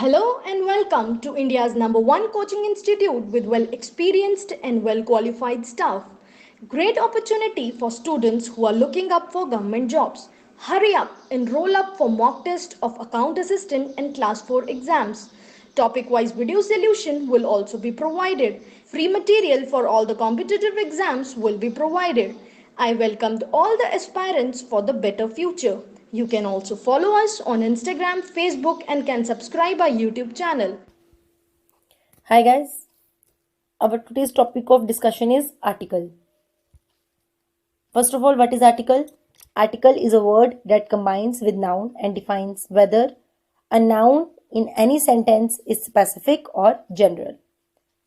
Hello and welcome to India's number one coaching institute with well experienced and well qualified staff. Great opportunity for students who are looking up for government jobs. Hurry up, enroll up for mock test of account assistant and class 4 exams. Topic wise video solution will also be provided. Free material for all the competitive exams will be provided. I welcomed all the aspirants for the better future. You can also follow us on Instagram, Facebook, and can subscribe our YouTube channel. Hi guys, our today's topic of discussion is article. First of all, what is article? Article is a word that combines with noun and defines whether a noun in any sentence is specific or general.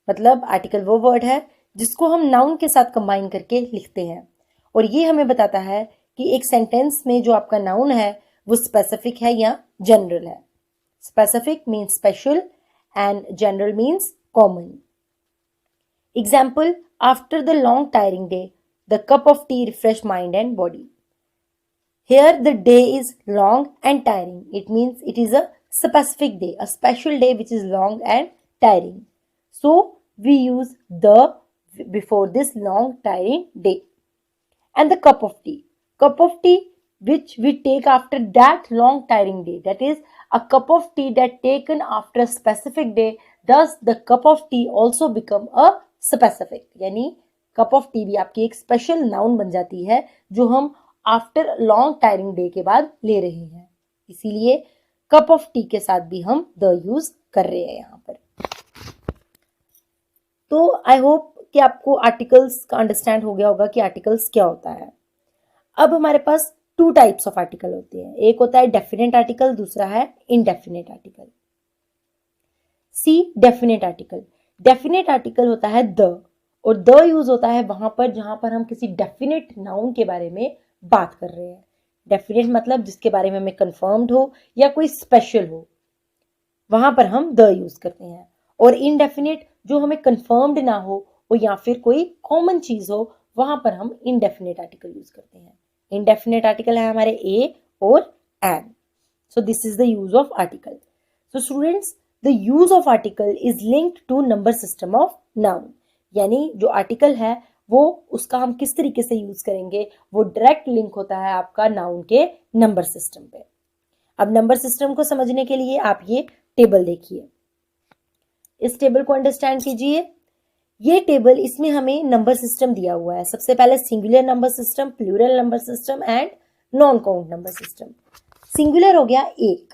मतलब article वो word है जिसको हम noun के साथ combine करके लिखते हैं और ये हमें बताता है कि एक सेंटेंस में जो आपका नाउन है वो स्पेसिफिक है या जनरल है. Specific means special and general means common. Example, after the long tiring day, the cup of tea refreshed mind and body. Here the day is long and tiring. It means it is a specific day, a special day which is long and tiring. So we use the before this long tiring day. And the cup of tea. Cup of tea which we take after that long tiring day. That is a cup of tea that taken after a specific day. Thus the cup of tea also become a specific. यानी cup of tea भी आपकी एक special noun बन जाती है जो हम after long tiring day के बाद ले रहे हैं. इसीलिए कप ऑफ टी के साथ भी हम द यूज कर रहे हैं यहाँ पर. तो आई होप कि आपको आर्टिकल्स का अंडरस्टैंड हो गया होगा कि आर्टिकल्स क्या होता है. अब हमारे पास टू टाइप्स ऑफ आर्टिकल होते हैं. एक होता है डेफिनेट आर्टिकल, दूसरा है इनडेफिनेट आर्टिकल. सी डेफिनेट आर्टिकल. डेफिनेट आर्टिकल होता है द और द यूज होता है वहां पर जहां पर हम किसी डेफिनेट नाउन के बारे में बात कर रहे हैं. डेफिनेट मतलब जिसके बारे में हमें कंफर्म्ड हो या कोई स्पेशल हो, वहां पर हम द यूज करते हैं. और इनडेफिनेट जो हमें कंफर्म्ड ना हो और या फिर कोई कॉमन चीज हो, वहां पर हम इनडेफिनेट आर्टिकल यूज करते हैं. इनडेफिनेट आर्टिकल है हमारे ए और an. So this is the use of article. So students, the use of article is linked to number system of noun. यानी जो आर्टिकल है वो उसका हम किस तरीके से यूज करेंगे वो डायरेक्ट लिंक होता है आपका नाउन के नंबर सिस्टम पे. अब नंबर सिस्टम को समझने के लिए आप ये टेबल देखिए. इस टेबल को अंडरस्टैंड कीजिए. ये टेबल, इसमें हमें नंबर सिस्टम दिया हुआ है. सबसे पहले singular number system, plural number system and non count number system. Singular हो गया एक,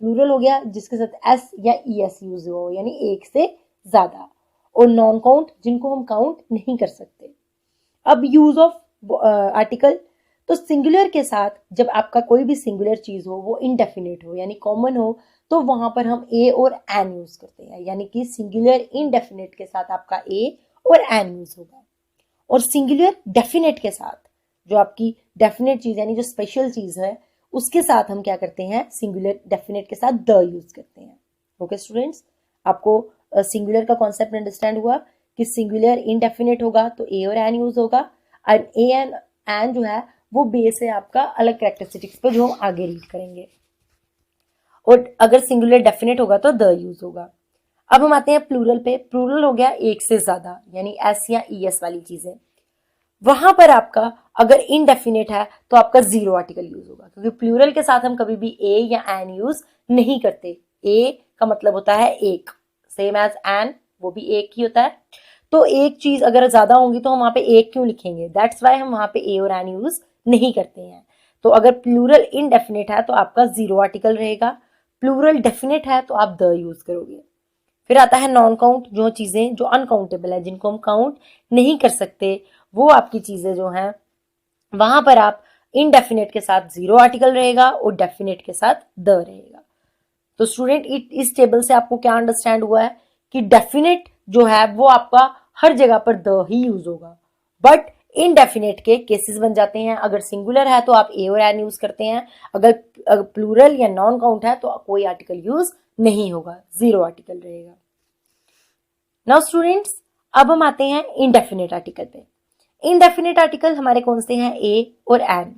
प्लूरल हो गया जिसके साथ एस या ईएस यूज हो यानी एक से ज्यादा, और नॉन काउंट जिनको हम काउंट नहीं कर सकते. अब यूज ऑफ आर्टिकल, तो सिंगुलर के साथ जब आपका कोई भी सिंगुलर चीज हो वो इनडेफिनेट हो यानी कॉमन हो, तो वहां पर हम ए और एन यूज करते हैं. यानी कि सिंगुलर इनडेफिनेट के साथ आपका ए और एन यूज होगा. और सिंगुलर डेफिनेट के साथ जो आपकी डेफिनेट चीज यानी जो स्पेशल चीज है उसके साथ हम क्या करते हैं, सिंगुलर डेफिनेट के साथ द यूज करते हैं. ओके स्टूडेंट्स, आपको सिंगुलर का कॉन्सेप्ट अंडरस्टैंड हुआ कि सिंगुलर इनडेफिनेट होगा तो ए और एन यूज होगा. और ए एंड एन जो है वो बेस है आपका अलग कैरेक्टरिस्टिक्स पे जो हम आगे रीड करेंगे. और अगर सिंगुलर डेफिनेट होगा तो द यूज होगा. अब हम आते हैं प्लूरल पे. प्लूरल हो गया एक से ज्यादा यानी एस या ईएस वाली चीजें. वहां पर आपका अगर इनडेफिनेट है तो आपका जीरो आर्टिकल यूज होगा, क्योंकि प्लूरल के साथ हम कभी भी ए या एन यूज नहीं करते. ए का मतलब होता है एक, सेम एज एन, वो भी एक ही होता है. तो एक चीज अगर ज्यादा होंगी तो हम वहां पे एक क्यों लिखेंगे, दैट्स वाई हम वहां पे ए और एन यूज नहीं करते हैं. तो अगर प्लूरल इनडेफिनेट है तो आपका जीरो आर्टिकल रहेगा. प्लूरल डेफिनेट है तो आप द यूज करोगे. फिर आता है नॉन काउंट, जो चीजें जो अनकाउंटेबल है जिनको हम काउंट नहीं कर सकते, वो आपकी चीजें जो हैं वहां पर आप इनडेफिनेट के साथ जीरो आर्टिकल रहेगा और डेफिनेट के साथ द रहेगा. तो स्टूडेंट, इस टेबल से आपको क्या अंडरस्टैंड हुआ है कि डेफिनेट जो है वो आपका हर जगह पर द ही यूज होगा, बट इनडेफिनेट के केसेस बन जाते हैं. अगर सिंगुलर है तो आप ए और एन यूज करते हैं. अगर प्लूरल या नॉन काउंट है तो कोई आर्टिकल यूज नहीं होगा, जीरो आर्टिकल रहेगा. नाउ स्टूडेंट्स, अब हम आते हैं इनडेफिनेट आर्टिकल पे. इनडेफिनेट आर्टिकल हमारे कौन से हैं, ए और एन.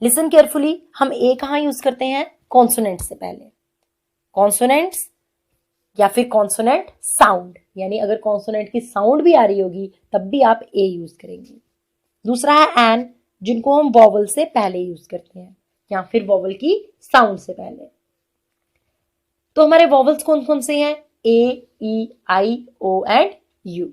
लिसन केयरफुली, हम ए कहाँ यूज करते हैं, कॉन्सोनेंट से पहले. कॉन्सोनेंट्स या फिर कॉन्सोनेंट साउंड, यानी अगर कॉन्सोनेंट की साउंड भी आ रही होगी तब भी आप ए यूज करेंगे। दूसरा है एन, जिनको हम वॉवल से पहले यूज करते हैं या फिर वॉवल की साउंड से पहले। तो हमारे वॉवल्स कौन कौन से हैं? ए, ई, आई, ओ एंड यू,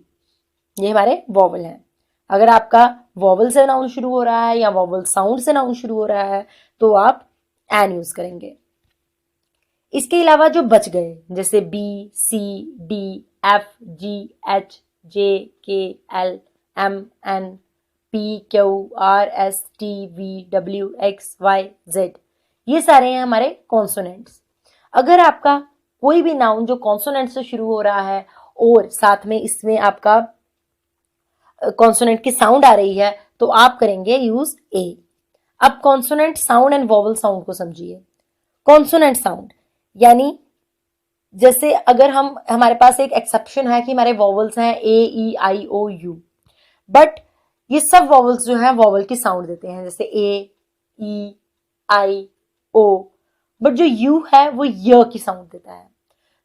ये हमारे वॉवल हैं। अगर आपका वॉवल से नाउन शुरू हो रहा है या वॉवल साउंड से नाउन शुरू हो रहा है तो आप एन यूज करेंगे। इसके अलावा जो बच गए जैसे B, C, D, F, G, H, J, K, L, M, N, P, Q, R, S, T, V, W, X, Y, Z, ये सारे हैं हमारे कॉन्सोनेंट्स। अगर आपका कोई भी नाउन जो कॉन्सोनेंट से शुरू हो रहा है और साथ में इसमें आपका कॉन्सोनेंट की साउंड आ रही है तो आप करेंगे यूज ए। अब consonant sound and vowel sound को समझिए। कॉन्सोनेंट साउंड यानी जैसे अगर हमारे पास एक एक्सेप्शन है कि हमारे वॉवल्स हैं ए, ई, आई, ओ, यू, बट ये सब वॉवल्स जो हैं वॉवल की साउंड देते हैं, जैसे ए, ई, आई, ओ, बट जो यू है वो य की साउंड देता है।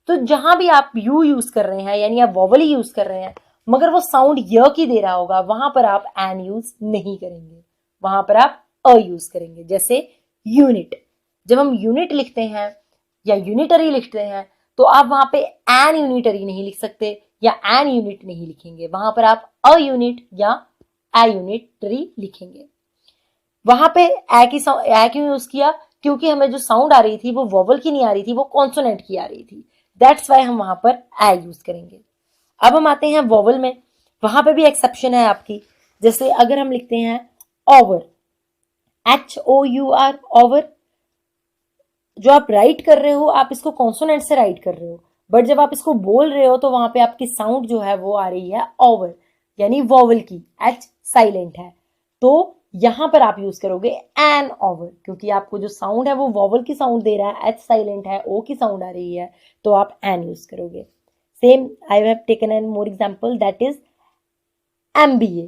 तो जहां भी आप यू यूज कर रहे हैं यानी आप वॉवल ही यूज कर रहे हैं मगर वो साउंड य की दे रहा होगा, वहां पर आप एन यूज नहीं करेंगे, वहां पर आप अ यूज करेंगे। जैसे यूनिट, जब हम यूनिट लिखते हैं या यूनिटरी लिखते हैं तो आप वहां पे एन यूनिटरी नहीं लिख सकते या एन यूनिट नहीं लिखेंगे, वहां पर आप अ यूनिट या ए यूनिटरी लिखेंगे। वहां पे ए क्यों यूज किया? क्योंकि हमें जो साउंड आ रही थी वो वॉवल की नहीं आ रही थी, वो कॉन्सोनेंट की आ रही थी, दैट्स वाई हम वहां पर ए यूज करेंगे। अब हम आते हैं वॉवल में, वहां पे भी एक्सेप्शन है आपकी। जैसे अगर हम लिखते हैं ओवर, HOUR, ओवर, जो आप राइट कर रहे हो आप इसको कॉन्सोनेंट से राइट कर रहे हो, बट जब आप इसको बोल रहे हो तो वहां पे आपकी साउंड जो है वो आ रही है ओवर, यानी वॉवल की, एच साइलेंट है, तो यहां पर आप यूज करोगे एन ओवर, क्योंकि आपको जो साउंड है वो वॉवल की साउंड दे रहा है, एच साइलेंट है, ओ की साउंड आ रही है, तो आप एन यूज करोगे। Same I have taken N more example, that is MBA,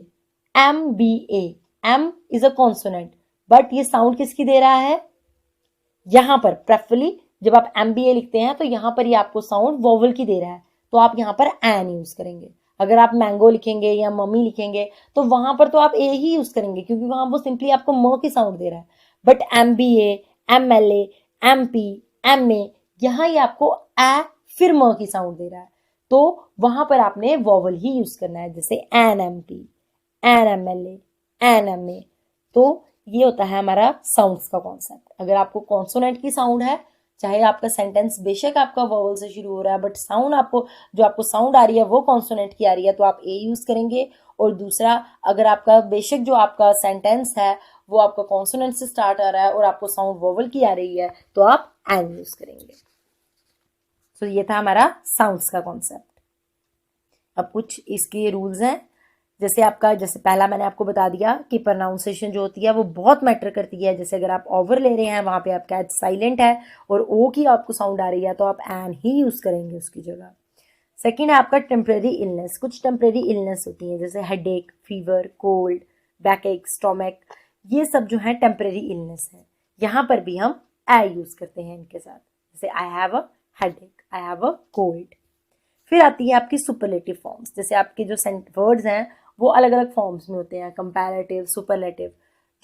MBA, M is a consonant, but ये साउंड किसकी दे रहा है? यहां पर प्रेफरली जब आप MBA लिखते हैं तो यहां पर ये आपको साउंड वॉवल की दे रहा है, तो आप यहां पर एन यूज करेंगे। अगर आप मैंगो लिखेंगे या मम्मी लिखेंगे तो वहां पर तो आप ए ही यूज करेंगे क्योंकि वहां वो सिंपली आपको म की साउंड दे रहा है, but MBA, MLA, MP, MA, यहाँ ये आपको ए फिर म की साउंड दे रहा है, तो वहां पर आपने वॉवल ही यूज करना है, जैसे NMP, NMLA, NMA। तो ये होता है हमारा साउंड्स का कॉन्सेप्ट। अगर आपको कॉन्सोनेंट की साउंड है, चाहे आपका सेंटेंस बेशक आपका वॉवल से शुरू हो रहा है बट साउंड आपको साउंड आ रही है वो कॉन्सोनेंट की आ रही है तो आप ए यूज करेंगे। और दूसरा, अगर आपका बेशक जो आपका सेंटेंस है वो आपका कॉन्सोनेंट से स्टार्ट आ रहा है और आपको साउंड वॉवल की आ रही है तो आप एन यूज करेंगे। तो ये था हमारा साउंड्स का कॉन्सेप्ट। अब कुछ इसके रूल्स हैं, जैसे पहला मैंने आपको बता दिया कि प्रोनाउंसिएशन जो होती है वो बहुत मैटर करती है। जैसे अगर आप ओवर ले रहे हैं वहां पे आपका एच साइलेंट है और ओ की आपको साउंड आ रही है तो आप एन ही यूज करेंगे उसकी जगह। सेकंड है आपका टेम्परेरी इलनेस। कुछ टेम्परेरी इलनेस होती है जैसे हेडेक, फीवर, कोल्ड, बैकएक, स्टोमक, ये सब जो है टेम्परेरी इलनेस है, यहाँ पर भी हम ए यूज करते हैं इनके साथ, जैसे I have a headache, I have a cold. फिर आती है आपकी सुपरलेटिव फॉर्म्स। जैसे आपके जो वर्ड्स हैं वो अलग अलग फॉर्म्स में होते हैं, कंपैरेटिव, सुपरलेटिव।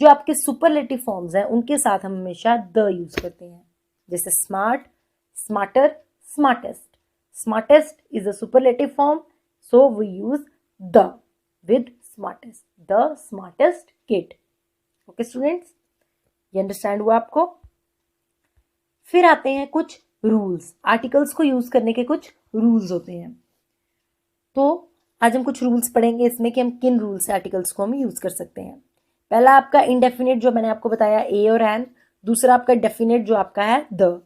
जो आपके सुपरलेटिव फॉर्म्स हैं उनके साथ हम हमेशा द यूज करते हैं, जैसे smart, smarter, smartest. Smartest is a superlative form, so we use the with smartest, the smartest kid. Okay students, ये अंडरस्टैंड हुआ आपको? फिर आते हैं कुछ रूल्स। आर्टिकल्स को यूज करने के कुछ रूल्स होते हैं, तो आज हम कुछ रूल्स पढ़ेंगे इसमें कि हम किन रूल से आर्टिकल्स को हम यूज कर सकते हैं। पहला आपका इंडेफिनिट जो मैंने आपको बताया ए और एन, दूसरा आपका डेफिनेट जो आपका है द।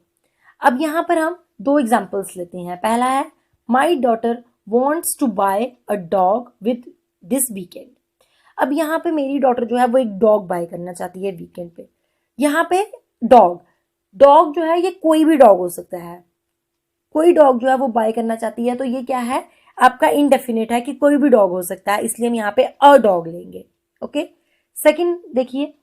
अब यहाँ पर हम दो एग्जांपल्स लेते हैं। पहला है my daughter wants to buy a dog with this weekend. अब यहाँ पे मेरी डॉटर जो है वो एक डॉग बाय करना चाहती है वीकेंड पे। यहाँ पे डॉग जो है ये कोई भी डॉग हो सकता है, कोई डॉग जो है वो बाय करना चाहती है, तो ये क्या है आपका इनडेफिनेट है कि कोई भी डॉग हो सकता है, इसलिए हम यहाँ पे अ डॉग लेंगे। ओके, सेकंड देखिए,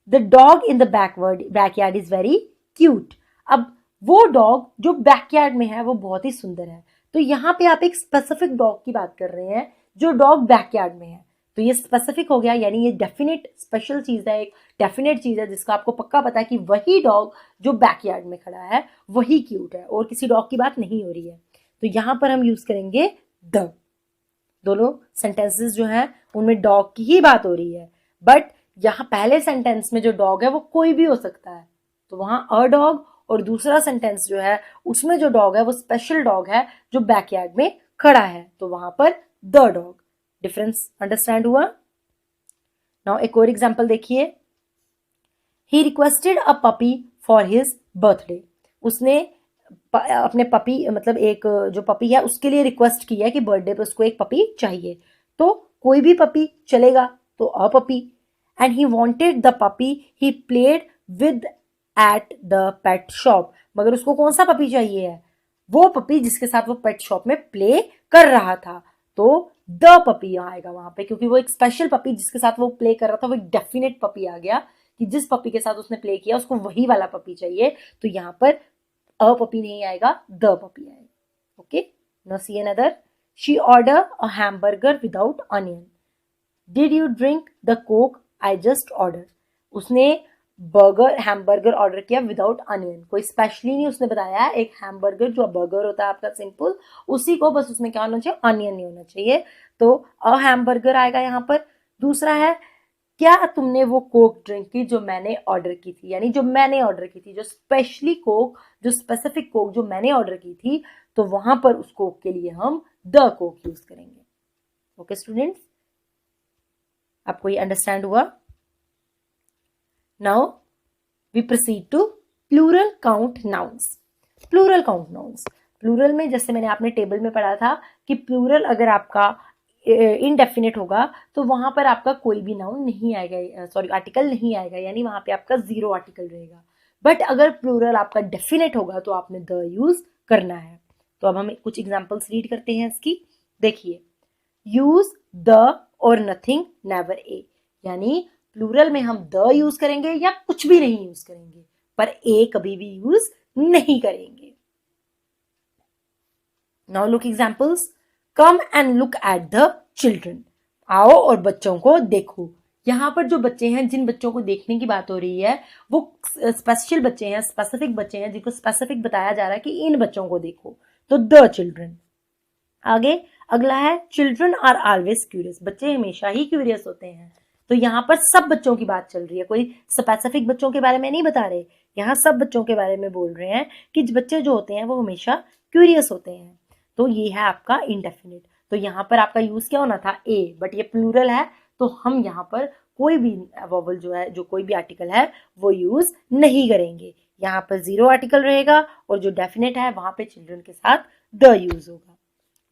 the dog in the backyard is very cute. अब वो डॉग जो बैकयार्ड में है वो बहुत ही सुंदर है। तो यहाँ पे आप एक स्पेसिफिक डॉग की बात कर रहे हैं जो डॉग बैकयार्ड में है, तो ये स्पेसिफिक हो गया, यानी ये डेफिनेट स्पेशल चीज है, एक डेफिनेट चीज है जिसका आपको पक्का पता है कि वही डॉग जो बैकयार्ड में खड़ा है वही क्यूट है और किसी डॉग की बात नहीं हो रही है। तो यहां पर हम यूज करेंगे द। दोनों सेंटेंसेस जो हैं उनमें डॉग की ही बात हो रही है, बट यहाँ पहले सेंटेंस में जो डॉग है वो कोई भी हो सकता है, तो वहां अ डॉग, और दूसरा सेंटेंस जो है उसमें जो डॉग है वो स्पेशल डॉग है जो बैकयार्ड में खड़ा है, तो वहां पर द डॉग। डिफरेंस अंडरस्टैंड हुआ? नाउ एक और एग्जांपल देखिए। He requested a puppy for his birthday. उसने अपने पपी मतलब एक जो पपी है उसके लिए रिक्वेस्ट की है कि बर्थडे पे उसको एक पपी चाहिए, तो कोई भी पपी चलेगा, तो a puppy. And he wanted the puppy he played with at the pet shop. मगर उसको कौन सा पपी चाहिए है? वो पपी जिसके साथ वो पेट शॉप में प्ले कर रहा था, तो द पपी यहाँ आएगा वहां पे, क्योंकि वो एक स्पेशल पपी जिसके साथ वो प्ले कर रहा था वो एक डेफिनेट पपी आ गया कि जिस पपी के साथ उसने प्ले किया उसको वही वाला पपी चाहिए, तो यहाँ पर अ पपी नहीं आएगा, द पपी आएगा। Okay, now see another. She order a hamburger without onion. Did you drink the Coke I just order. उसने हैमबर्गर ऑर्डर किया विदाउट अनियन, कोई स्पेशली नहीं उसने बताया, एक हैमबर्गर जो बर्गर होता है आपका सिंपल, उसी को बस उसमें क्या होना चाहिए, अनियन नहीं होना चाहिए, तो अ हैमबर्गर आएगा यहाँ पर। दूसरा है, क्या तुमने वो कोक ड्रिंक की जो मैंने ऑर्डर की थी, यानी जो मैंने ऑर्डर की थी, जो स्पेशली कोक, जो स्पेसिफिक कोक जो मैंने ऑर्डर की थी, तो वहां पर उस कोक के लिए हम द कोक यूज करेंगे। ओके स्टूडेंट्स, आपको ये अंडरस्टैंड हुआ? Now we proceed to plural count nouns. Plural count nouns, plural में जैसे मैंने आपने टेबल में पढ़ा था कि प्लूरल अगर आपका इनडेफिनेट होगा तो वहां पर आपका कोई भी नाउन नहीं आएगा, सॉरी आर्टिकल नहीं आएगा, यानी वहां पे आपका जीरो आर्टिकल रहेगा। बट अगर प्लूरल आपका डेफिनेट होगा तो आपने द यूज करना है। तो अब हम कुछ एग्जांपल्स रीड करते हैं इसकी। देखिए, यूज द और नथिंग नेवर ए, यानी प्लूरल में हम द यूज करेंगे या कुछ भी नहीं यूज करेंगे, पर ए कभी भी यूज नहीं करेंगे। Now look examples. Come and look at the children. आओ और बच्चों को देखो। यहाँ पर जो बच्चे हैं, जिन बच्चों को देखने की बात हो रही है, वो स्पेशल बच्चे हैं, स्पेसिफिक बच्चे हैं, जिनको स्पेसिफिक बताया जा रहा है कि इन बच्चों को देखो, तो द चिल्ड्रन। आगे अगला है, चिल्ड्रन आर ऑलवेज क्यूरियस। बच्चे हमेशा ही क्यूरियस होते हैं, तो यहाँ पर सब बच्चों की बात चल रही है, कोई स्पेसिफिक बच्चों के बारे में नहीं बता रहे, यहाँ सब बच्चों के बारे में बोल रहे हैं कि बच्चे जो होते हैं वो हमेशा क्यूरियस होते हैं। तो ये है आपका इनडेफिनिट, तो यहाँ पर आपका यूज क्या होना था, ए, बट ये प्लूरल है तो हम यहाँ पर कोई भी वोवल जो है, जो कोई भी आर्टिकल है वो यूज नहीं करेंगे। यहाँ पर जीरो आर्टिकल रहेगा और जो डेफिनेट है वहां पे चिल्ड्रन के साथ द यूज होगा।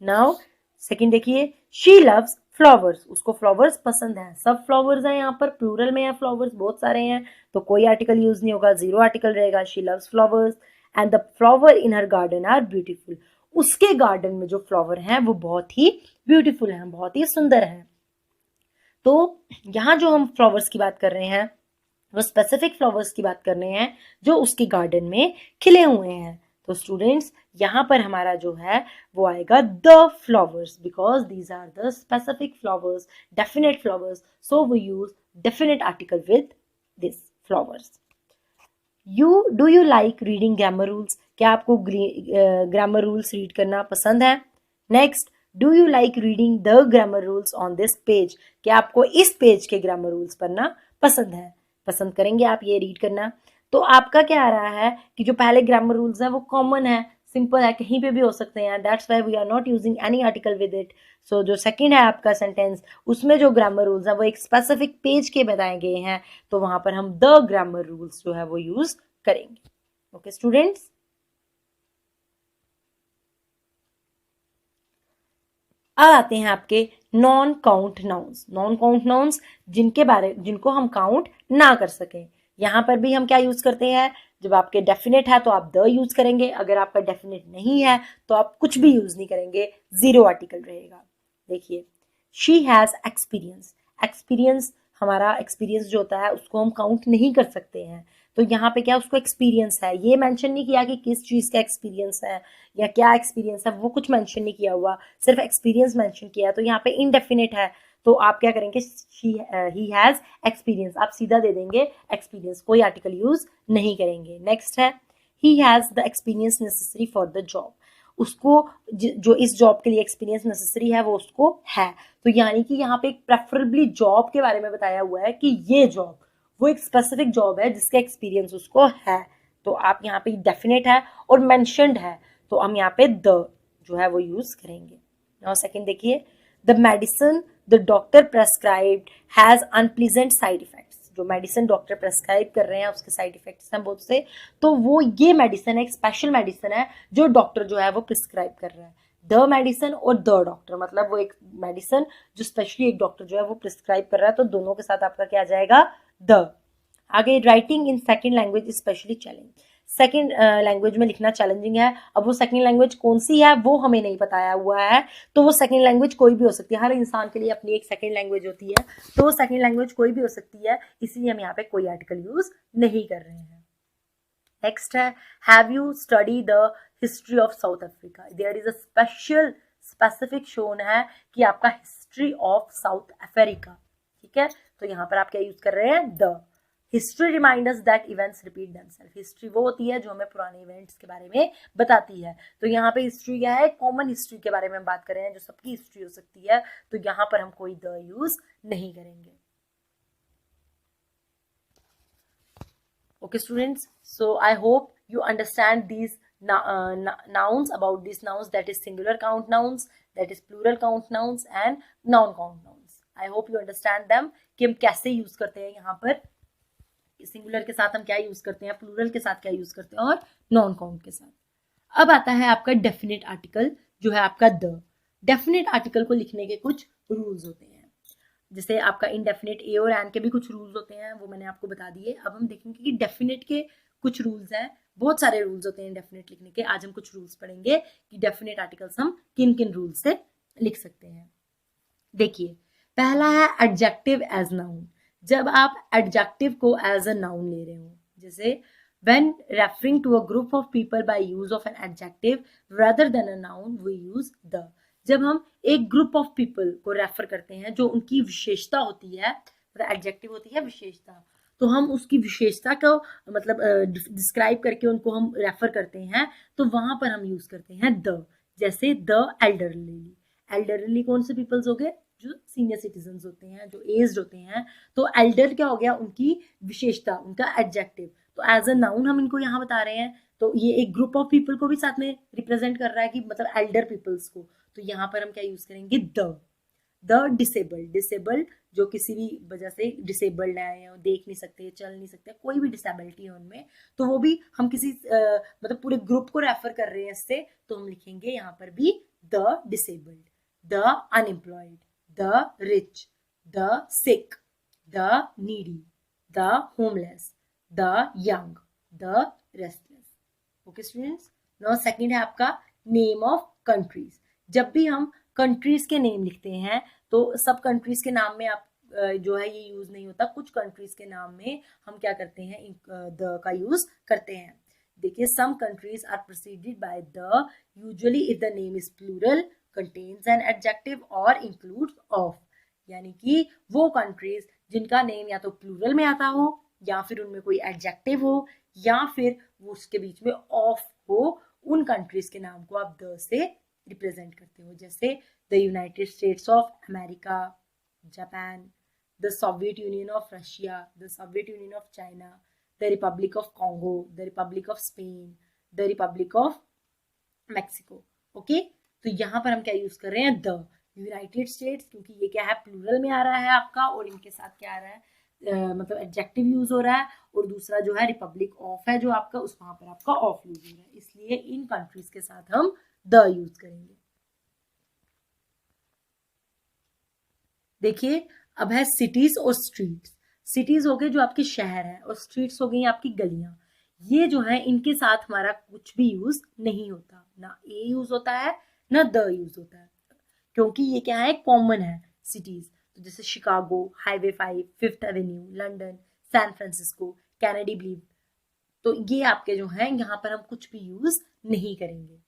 नाउ सेकंड देखिए, शी लव्स फ्लावर्स। उसको फ्लावर्स पसंद है, सब फ्लावर्स हैं, यहाँ पर प्लूरल में है, फ्लावर्स बहुत सारे हैं, तो कोई आर्टिकल यूज नहीं होगा, जीरो आर्टिकल रहेगा। She loves flowers and the flower in her garden are beautiful. उसके गार्डन में जो फ्लावर हैं वो बहुत ही ब्यूटीफुल हैं, बहुत ही सुंदर हैं। तो यहाँ जो हम फ्लावर्स की बात कर रहे हैं वो स्पेसिफिक फ्लावर्स की बात कर रहे हैं जो उसके गार्डन में खिले हुए हैं। तो स्टूडेंट्स, यहाँ पर हमारा जो है वो आएगा the flowers, because these are the specific flowers, definite flowers, so we use definite article with this flowers. Do you like reading grammar rules. क्या आपको ग्रामर रूल्स रीड करना पसंद है? Next, do you like reading the grammar rules on this page. क्या आपको इस page के grammar rules पढ़ना पसंद है? पसंद करेंगे आप ये रीड करना। तो आपका क्या आ रहा है कि जो पहले ग्रामर रूल्स है वो कॉमन है, सिंपल है, कहीं पे भी हो सकते हैं, that's why we are not using any article with it. So जो सेकंड है आपका सेंटेंस, उसमें जो ग्रामर रूल्स है वो एक स्पेसिफिक पेज के बताए गए हैं, तो वहां पर हम द ग्रामर रूल्स जो है वो यूज करेंगे। ओके स्टूडेंट्स, अब आते हैं आपके non count nouns. Non count nouns जिनको हम काउंट ना कर सकें। यहां पर भी हम क्या यूज करते हैं, जब आपके डेफिनेट है तो आप द यूज करेंगे, अगर आपका डेफिनेट नहीं है तो आप कुछ भी यूज नहीं करेंगे, जीरो आर्टिकल रहेगा। देखिए, शी हैज एक्सपीरियंस। एक्सपीरियंस, हमारा एक्सपीरियंस जो होता है उसको हम काउंट नहीं कर सकते हैं, तो यहाँ पे क्या उसको एक्सपीरियंस है, ये मेंशन नहीं किया कि किस चीज़ का एक्सपीरियंस है या क्या एक्सपीरियंस है, वो कुछ मेंशन नहीं किया हुआ, सिर्फ एक्सपीरियंस मेंशन किया। तो यहाँ पे इनडेफिनेट है, तो आप क्या करेंगे, ही हैज़ एक्सपीरियंस, आप सीधा दे देंगे एक्सपीरियंस, कोई आर्टिकल यूज नहीं करेंगे। नेक्स्ट है he has the experience necessary for the job, उसको जो इस जॉब के लिए एक्सपीरियंस नेसेसरी है वो उसको है। तो यानी कि यहाँ पे एक प्रेफरेबली जॉब के बारे में बताया हुआ है कि ये जॉब वो एक स्पेसिफिक जॉब है जिसका एक्सपीरियंस उसको है। तो आप यहाँ पे डेफिनेट है और मेंशन्ड है, तो हम यहाँ पे द जो है वो यूज करेंगे। नाउ सेकंड देखिए, the medicine the doctor prescribed has unpleasant side effects, जो मेडिसिन डॉक्टर प्रेस्क्राइब कर रहे हैं उसके साइड इफेक्ट्स हैं बहुत से, तो वो ये मेडिसिन है, एक स्पेशल मेडिसिन है जो डॉक्टर जो है वो प्रिस्क्राइब कर रहा है। द मेडिसिन और द डॉक्टर, मतलब वो एक मेडिसिन जो स्पेशली एक डॉक्टर जो है वो प्रिस्क्राइब कर रहा है, तो दोनों के साथ आपका क्या आ जाएगा, द। आगे, writing in second language specially challenge, second language में लिखना चैलेंजिंग है। अब वो सेकेंड लैंग्वेज कौन सी है वो हमें नहीं बताया हुआ है, तो वो सेकेंड लैंग्वेज कोई भी हो सकती है, हर इंसान के लिए अपनी एक सेकेंड लैंग्वेज होती है, तो वो सेकेंड लैंग्वेज कोई भी हो सकती है, इसलिए हम यहाँ पे कोई आर्टिकल यूज नहीं कर रहे हैं। नेक्स्ट है, have you study the history of South Africa, there is a specific shown है कि आपका हिस्ट्री ऑफ साउथ अफ्रीका, ठीक है। तो यहाँ पर आप क्या यूज कर रहे हैं, the. History reminders that events repeat themself, history वो होती है जो हमें पुराने इवेंट्स के बारे में बताती है। तो यहाँ पे हिस्ट्री क्या है, कॉमन हिस्ट्री के बारे में हम बात कर रहे हैं जो सबकी हिस्ट्री हो सकती है, तो यहाँ पर हम कोई द यूज नहीं करेंगे। Okay students, so I hope you understand these nouns, about these nouns, that is singular count nouns, that is plural count nouns and noun count nouns. I hope you understand them कि हम कैसे use करते हैं, यहाँ पर singular के साथ हम क्या यूज करते हैं, प्लूरल के साथ क्या यूज करते हैं और नॉन काउंट के साथ। अब आता है आपका डेफिनेट आर्टिकल जो है आपका द। डेफिनेट आर्टिकल को लिखने के कुछ रूल्स होते हैं, जैसे आपका इनडेफिनेट ए और एन के भी कुछ रूल्स होते हैं, वो मैंने आपको बता दिए। अब हम देखेंगे कि डेफिनेट के कुछ रूल्स हैं, बहुत सारे रूल्स होते हैं डेफिनेट लिखने के। आज हम कुछ रूल्स पढ़ेंगे कि डेफिनेट आर्टिकल्स हम किन किन रूल्स से लिख सकते हैं। देखिए, पहला है एडजेक्टिव एज नाउन, जब आप एडजेक्टिव को एज अ नाउन ले रहे हो, जैसे when referring to a group of people by use of an adjective rather than a noun we use the। जब हम एक ग्रुप ऑफ पीपल को रेफर करते हैं जो उनकी विशेषता होती है, एडजेक्टिव होती है विशेषता, तो हम उसकी विशेषता को मतलब डिस्क्राइब करके उनको हम रेफर करते हैं, तो वहां पर हम यूज करते हैं द। जैसे द एल्डरली, एल्डरली कौन से पीपल्स हो गए, जो सीनियर सिटीजन होते हैं, जो एज्ड होते हैं, तो एल्डर क्या हो गया, उनकी विशेषता, उनका एडजेक्टिव। तो एज अ नाउन हम इनको यहाँ बता रहे हैं, तो ये एक ग्रुप ऑफ पीपल को भी साथ में रिप्रेजेंट कर रहा है कि मतलब एल्डर पीपल्स को, तो यहाँ पर हम क्या यूज करेंगे, द डिसेबल्ड, डिसेबल्ड जो किसी भी वजह से डिसेबल्ड है, या देख नहीं सकते, चल नहीं सकते, कोई भी डिसेबिलिटी है उनमें, तो वो भी हम किसी मतलब पूरे ग्रुप को रेफर कर रहे हैं इससे, तो हम लिखेंगे यहाँ पर भी the disabled, the unemployed, the rich, the sick, the needy, the homeless, the young, the restless. Okay students, now second है आपका नेम ऑफ कंट्रीज। जब भी हम कंट्रीज के नेम लिखते हैं, तो सब कंट्रीज के नाम में आप जो है ये यूज नहीं होता, कुछ कंट्रीज के नाम में हम क्या करते हैं, द का यूज करते हैं। देखिए, some countries are preceded by the usually if the name is plural, contains an adjective or includes of, यानी कि वो कंट्रीज जिनका नेम या तो प्लूरल में आता हो, या फिर उनमें कोई एडजेक्टिव हो, या फिर वो उसके बीच में ऑफ हो, उन कंट्रीज के नाम को आप द से रिप्रेजेंट करते हो। जैसे the United states of America, Japan, the Soviet union of Russia, the Soviet union of China, the Republic of Congo, the Republic of Spain, the Republic of Mexico. Okay, तो यहाँ पर हम क्या use कर रहे हैं, द। यूनाइटेड स्टेट्स, क्योंकि ये क्या है, प्लूरल में आ रहा है आपका, और इनके साथ क्या आ रहा है, मतलब एडजेक्टिव यूज हो रहा है, और दूसरा जो है रिपब्लिक ऑफ है जो आपका, उस वहां पर आपका ऑफ यूज हो रहा है, इसलिए इन कंट्रीज के साथ हम द यूज करेंगे। देखिए, अब है सिटीज और स्ट्रीट्स। सिटीज हो गए जो आपके शहर है, और स्ट्रीट्स हो गई आपकी गलियां। ये जो है इनके साथ हमारा कुछ भी यूज नहीं होता, ना ए यूज होता है ना द यूज होता है, क्योंकि ये क्या है, कॉमन है सिटीज। तो जैसे Chicago, highway 5, fifth avenue, London, San Francisco, Kennedy तो ये आपके जो हैं यहाँ पर हम कुछ भी यूज नहीं करेंगे।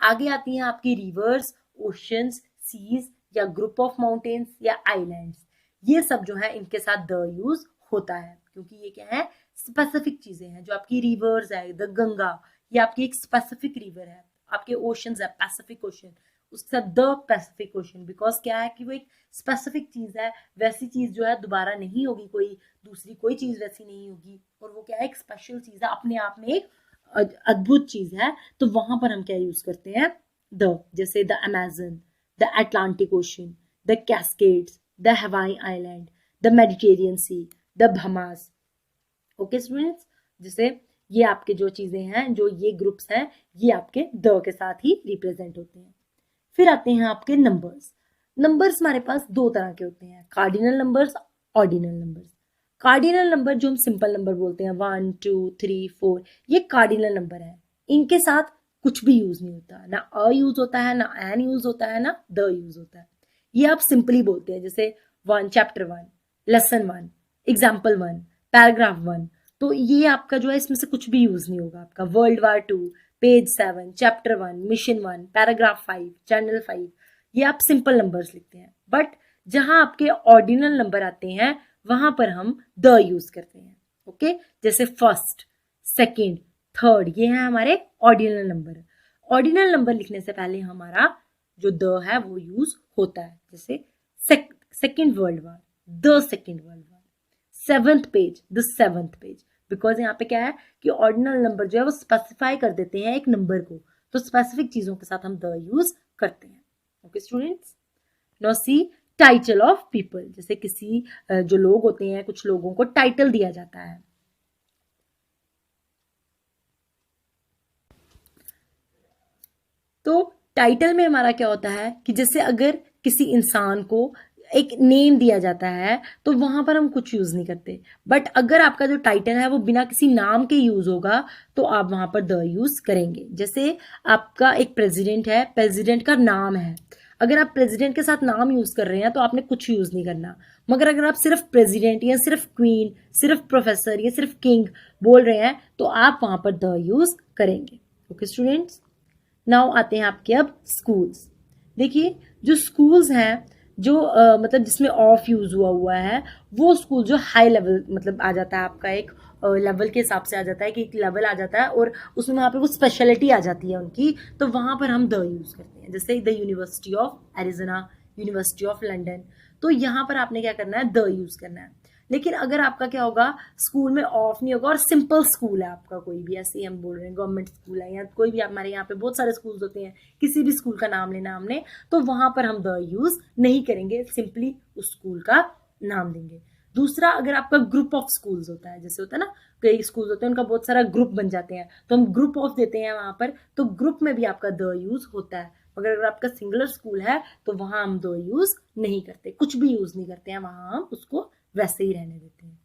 आगे आती हैं आपकी रिवर्स, ओशंस, सीज या ग्रुप ऑफ माउंटेन्स या आइलैंड्स। ये सब जो है इनके साथ द यूज होता है, क्योंकि ये क्या है, स्पेसिफिक चीजें हैं। जो आपकी रिवर्स है, द गंगा, ये आपकी एक स्पेसिफिक रिवर है। आपके ओशंस है, पैसिफिक ओशन, उसका द पैसिफिक ओशन, बिकॉज क्या है कि वो एक स्पेसिफिक चीज है, वैसी चीज जो है दोबारा नहीं होगी, कोई दूसरी कोई चीज वैसी नहीं होगी, और वो क्या है, एक स्पेशल चीज है, अपने आप में एक अद्भुत चीज है। तो वहां पर हम क्या यूज करते हैं, द, जैसे the Amazon, the Atlantic ocean, the Cascades, the Hawaii island, the Mediterranean sea, the Bahamas. Okay students, जैसे ये आपके जो चीजें हैं, जो ये ग्रुप्स हैं, ये आपके द के साथ ही रिप्रेजेंट होते हैं। फिर आते हैं आपके नंबर्स। नंबर्स हमारे पास दो तरह के होते हैं, cardinal numbers, ordinal numbers. Cardinal number जो हम सिंपल नंबर बोलते हैं, 1 2 3 4, ये कार्डिनल नंबर है। इनके साथ कुछ भी यूज नहीं होता, ना अ यूज होता है, ना एन यूज होता है, ना द यूज होता है। ये आप सिंपली बोलते हैं, जैसे 1 चैप्टर 1, लेसन 1, एग्जाम्पल 1, पैराग्राफ 1। तो ये आपका जो है इसमें से कुछ भी यूज नहीं होगा आपका। World war 2, page 7, chapter 1, mission 1, paragraph 5, channel 5, ये आप सिंपल नंबर्स लिखते हैं। बट जहां आपके ऑर्डिनल नंबर आते हैं वहां पर हम द यूज करते हैं। ओके, जैसे फर्स्ट, सेकंड, थर्ड, ये है हमारे ऑर्डिनल नंबर। ऑर्डिनल नंबर लिखने से पहले हमारा जो द है वो यूज होता है, जैसे second world war, the second world war, seventh page, the seventh page. Because यहाँ पे क्या है कि ऑर्डिनल नंबर जो है वो स्पेसिफाई कर देते हैं एक नंबर को, तो स्पेसिफिक चीजों के साथ हम द यूज करते हैं। Okay students, now see title of people. जैसे किसी जो लोग होते हैं, कुछ लोगों को टाइटल दिया जाता है। तो टाइटल में हमारा क्या होता है कि जैसे अगर किसी इंसान को एक नेम दिया जाता है तो वहां पर हम कुछ यूज नहीं करते। बट अगर आपका जो टाइटल है वो बिना किसी नाम के यूज होगा तो आप वहां पर द यूज करेंगे। जैसे आपका एक प्रेसिडेंट है, प्रेसिडेंट का नाम है, अगर आप प्रेसिडेंट के साथ नाम यूज कर रहे हैं तो आपने कुछ यूज नहीं करना। मगर अगर आप सिर्फ प्रेसिडेंट या सिर्फ क्वीन, सिर्फ प्रोफेसर या सिर्फ किंग बोल रहे हैं तो आप वहां पर द यूज करेंगे। ओके स्टूडेंट्स, नाउ आते हैं आपके अब स्कूल्स। देखिए जो स्कूल्स हैं, जो मतलब जिसमें ऑफ यूज हुआ है, वो स्कूल जो हाई लेवल मतलब आ जाता है आपका, एक लेवल के हिसाब से आ जाता है कि एक लेवल आ जाता है और उसमें वहाँ पे वो स्पेशलिटी आ जाती है उनकी, तो वहाँ पर हम द यूज करते हैं। जैसे the university of Arizona, university of London, तो यहाँ पर आपने क्या करना है, द यूज करना है। लेकिन अगर आपका क्या होगा, स्कूल में ऑफ नहीं होगा और सिंपल स्कूल है आपका, कोई भी ऐसे ही हम बोल रहे हैं गवर्नमेंट स्कूल है या कोई भी, हमारे यहाँ पे बहुत सारे स्कूल्स होते हैं, किसी भी स्कूल का नाम लेना हमने, तो वहां पर हम द यूज नहीं करेंगे, सिंपली उस स्कूल का नाम देंगे। दूसरा, अगर आपका ग्रुप ऑफ स्कूल्स होता है, जैसे होता है ना कई स्कूल होते हैं उनका बहुत सारा ग्रुप बन जाते हैं, तो हम ग्रुप ऑफ देते हैं वहां पर, तो ग्रुप में भी आपका द यूज होता है। मगर अगर आपका सिंगुलर स्कूल है तो वहां हम द यूज नहीं करते, कुछ भी यूज नहीं करते हैं, वहां हम उसको वैसे ही रहने देते हैं।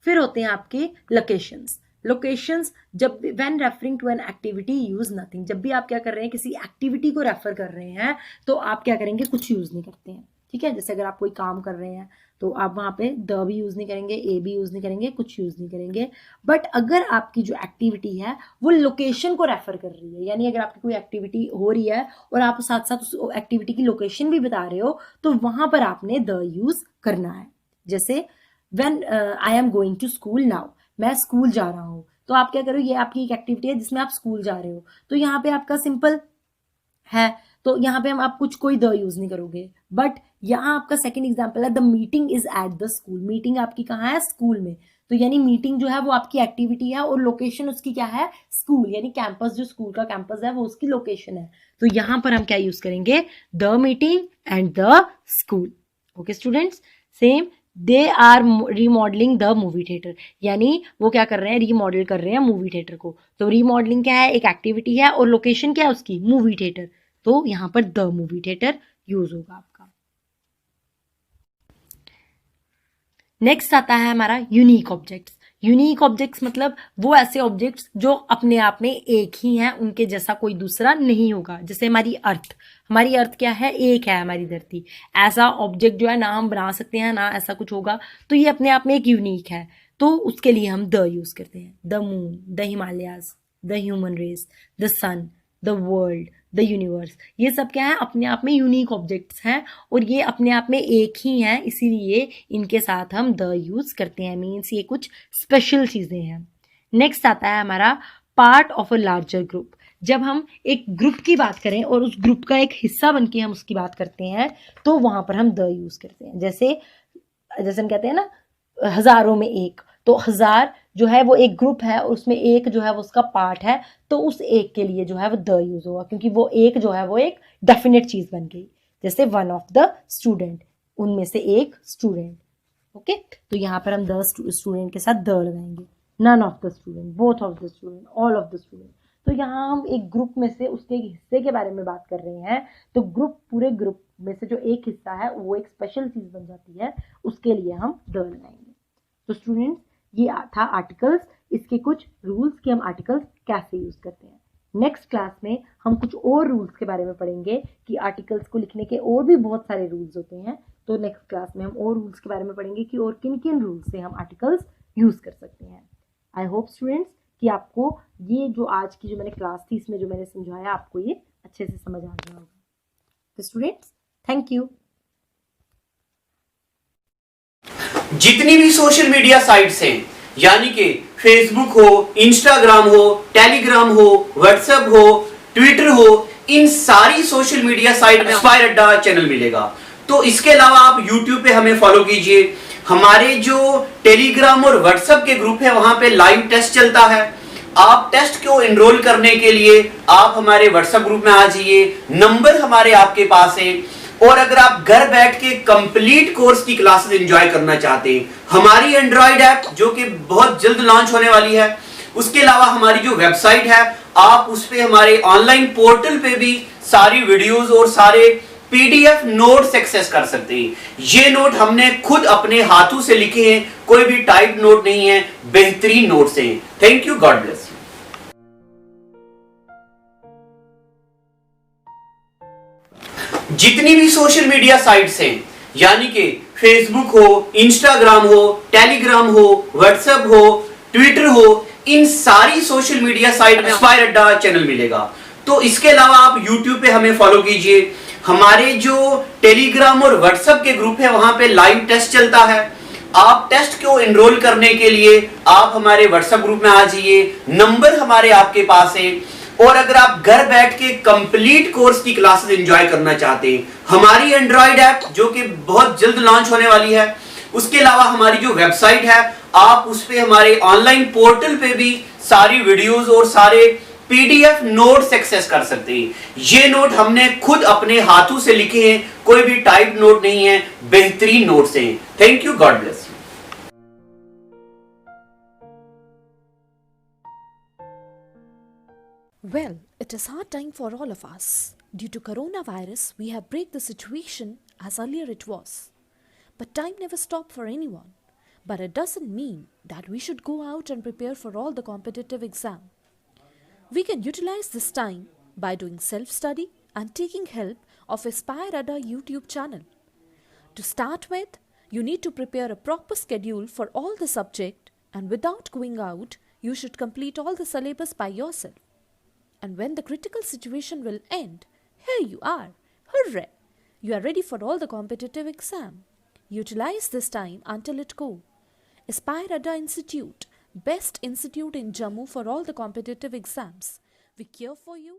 फिर होते हैं आपके लोकेशंस। लोकेशंस जब when referring to an activity use nothing, जब भी आप क्या कर रहे हैं, किसी एक्टिविटी को रेफर कर रहे हैं तो आप क्या करेंगे, कुछ यूज नहीं करते हैं। ठीक है, जैसे अगर आप कोई काम कर रहे हैं तो आप वहां पे द भी यूज नहीं करेंगे, ए भी यूज नहीं करेंगे, कुछ यूज नहीं करेंगे। बट अगर आपकी जो एक्टिविटी है वो लोकेशन को रेफर कर रही है, यानी अगर आपकी कोई एक्टिविटी हो रही है और आप साथ साथ उस एक्टिविटी की लोकेशन भी बता रहे हो, तो वहां पर आपने द यूज करना है। जैसे when I am going to school now, मैं स्कूल जा रहा हूं, तो आप क्या करो, ये आपकी एक एक्टिविटी है जिसमें आप स्कूल जा रहे हो, तो यहाँ पे आपका सिंपल है, तो यहाँ पे हम आप कुछ कोई द यूज नहीं करोगे। बट यहाँ आपका सेकंड एग्जांपल है, the meeting is at the school, meeting आपकी कहाँ है, स्कूल में, तो यानी मीटिंग जो है वो आपकी एक्टिविटी है और लोकेशन उसकी क्या है, स्कूल, यानी कैंपस, जो स्कूल का कैंपस है वो उसकी लोकेशन है। तो यहाँ पर हम क्या यूज करेंगे, the meeting and the school. Okay students, same they are remodeling the movie theatre, यानी वो क्या कर रहे हैं, रीमॉडल कर रहे हैं मूवी थिएटर को। तो रीमॉडलिंग क्या है, एक एक्टिविटी है और लोकेशन क्या है उसकी, मूवी थिएटर, तो यहाँ पर द मूवी थिएटर यूज होगा आपका। नेक्स्ट आता है हमारा यूनिक ऑब्जेक्ट्स। यूनिक ऑब्जेक्ट्स मतलब वो ऐसे ऑब्जेक्ट्स जो अपने आप में एक ही हैं, उनके जैसा कोई दूसरा नहीं होगा। जैसे हमारी अर्थ, हमारी अर्थ क्या है, एक है हमारी धरती, ऐसा ऑब्जेक्ट जो है ना हम बना सकते हैं ना ऐसा कुछ होगा, तो ये अपने आप में एक यूनिक है। तो उसके लिए हम द यूज करते हैं। The moon, the Himalayas, the human race, the sun, the world, the universe, ये सब क्या है, अपने आप में यूनिक ऑब्जेक्ट्स हैं और ये अपने आप में एक ही हैं, इसीलिए इनके साथ हम द यूज करते हैं। मीन्स ये कुछ स्पेशल चीजें हैं। नेक्स्ट आता है हमारा part of a larger group. जब हम एक ग्रुप की बात करें और उस ग्रुप का एक हिस्सा बन के हम उसकी बात करते हैं तो वहां पर हम द यूज करते हैं। जैसे हम कहते हैं ना, हजारों में एक, तो हजार जो है वो एक ग्रुप है और उसमें एक जो है वो उसका पार्ट है, तो उस एक के लिए जो है वो द यूज होगा, क्योंकि वो एक जो है वो एक डेफिनेट चीज बन गई। जैसे वन ऑफ द स्टूडेंट, उनमें से एक स्टूडेंट। ओके, तो यहाँ पर हम द स्टूडेंट के साथ द लगाएंगे। None of the student, both of the student, all of the student. तो यहाँ हम एक ग्रुप में से उसके एक हिस्से के बारे में बात कर रहे हैं, तो ग्रुप, पूरे ग्रुप में से जो एक हिस्सा है वो एक स्पेशल चीज बन जाती है, उसके लिए हम द लगाएंगे। तो स्टूडेंट्स, ये था आर्टिकल्स, इसके कुछ रूल्स कि हम आर्टिकल्स कैसे यूज करते हैं। नेक्स्ट क्लास में हम कुछ और रूल्स के बारे में पढ़ेंगे कि आर्टिकल्स को लिखने के और भी बहुत सारे रूल्स होते हैं। तो नेक्स्ट क्लास में हम और रूल्स के बारे में पढ़ेंगे कि और किन किन रूल्स से हम आर्टिकल्स यूज कर सकते हैं। आई होप स्टूडेंट्स कि आपको ये जो आज की जो मैंने क्लास थी, इसमें जो मैंने समझाया, आपको ये अच्छे से समझ आ गया होगा। तो स्टूडेंट्स, थैंक यू। जितनी भी सोशल मीडिया साइट्स हैं, यानी कि फेसबुक हो, इंस्टाग्राम हो, टेलीग्राम हो, व्हाट्सएप हो, ट्विटर हो, इन सारी सोशल मीडिया साइट में इंस्पायर अड्डा चैनल मिलेगा। तो इसके अलावा आप यूट्यूब पे हमें फॉलो कीजिए। हमारे जो टेलीग्राम और व्हाट्सएप के ग्रुप है वहां पे लाइव टेस्ट चलता है। आप टेस्ट को एनरोल करने के लिए आप हमारे व्हाट्सएप ग्रुप में आ जाइए, नंबर हमारे आपके पास है। और अगर आप घर बैठ के कंप्लीट कोर्स की क्लासेस एंजॉय करना चाहते हैं, हमारी एंड्रॉइड ऐप जो कि बहुत जल्द लॉन्च होने वाली है, उसके अलावा हमारी जो वेबसाइट है, आप उस पे हमारे ऑनलाइन पोर्टल पे भी सारी वीडियोस और सारे पीडीएफ नोट्स एक्सेस कर सकते हैं। ये नोट हमने खुद अपने हाथों से लिखे हैं, कोई भी टाइप नोट नहीं है, बेहतरीन नोट्स हैं। Thank you, God bless you. जितनी भी सोशल मीडिया साइट्स हैं, यानी कि फेसबुक हो, इंस्टाग्राम हो, टेलीग्राम हो, व्हाट्सएप हो, ट्विटर हो, इन सारी सोशल मीडिया साइट में इंस्पायर अड्डा चैनल मिलेगा। तो इसके अलावा आप यूट्यूब पे हमें फॉलो कीजिए। हमारे जो टेलीग्राम और व्हाट्सएप के ग्रुप है वहां पे लाइव टेस्ट चलता है। आप टेस्ट को एनरोल करने के लिए आप हमारे व्हाट्सएप ग्रुप में आ जाइए, नंबर हमारे आपके पास है। और अगर आप घर बैठ के कंप्लीट कोर्स की क्लासेस एंजॉय करना चाहते हैं, हमारी एंड्रॉइड ऐप जो कि बहुत जल्द लॉन्च होने वाली है, उसके अलावा हमारी जो वेबसाइट है, आप उस पे हमारे ऑनलाइन पोर्टल पे भी सारी वीडियोस और सारे पीडीएफ नोट्स एक्सेस कर सकते हैं। ये नोट हमने खुद अपने हाथों से लिखे हैं, कोई भी टाइप नोट नहीं है, बेहतरीन नोट्स हैं। Thank you, God bless you. Well, it is hard time for all of us. Due to coronavirus, we have break the situation as earlier it was. But time never stopped for anyone. But it doesn't mean that we should go out and prepare for all the competitive exam. We can utilize this time by doing self-study and taking help of Aspire Ada YouTube channel. To start with, you need to prepare a proper schedule for all the subject, and without going out, you should complete all the syllabus by yourself. And when the critical situation will end, here you are. Hooray! You are ready for all the competitive exam. Utilize this time until it go. Aspire Ada Institute, best institute in Jammu for all the competitive exams. We care for you.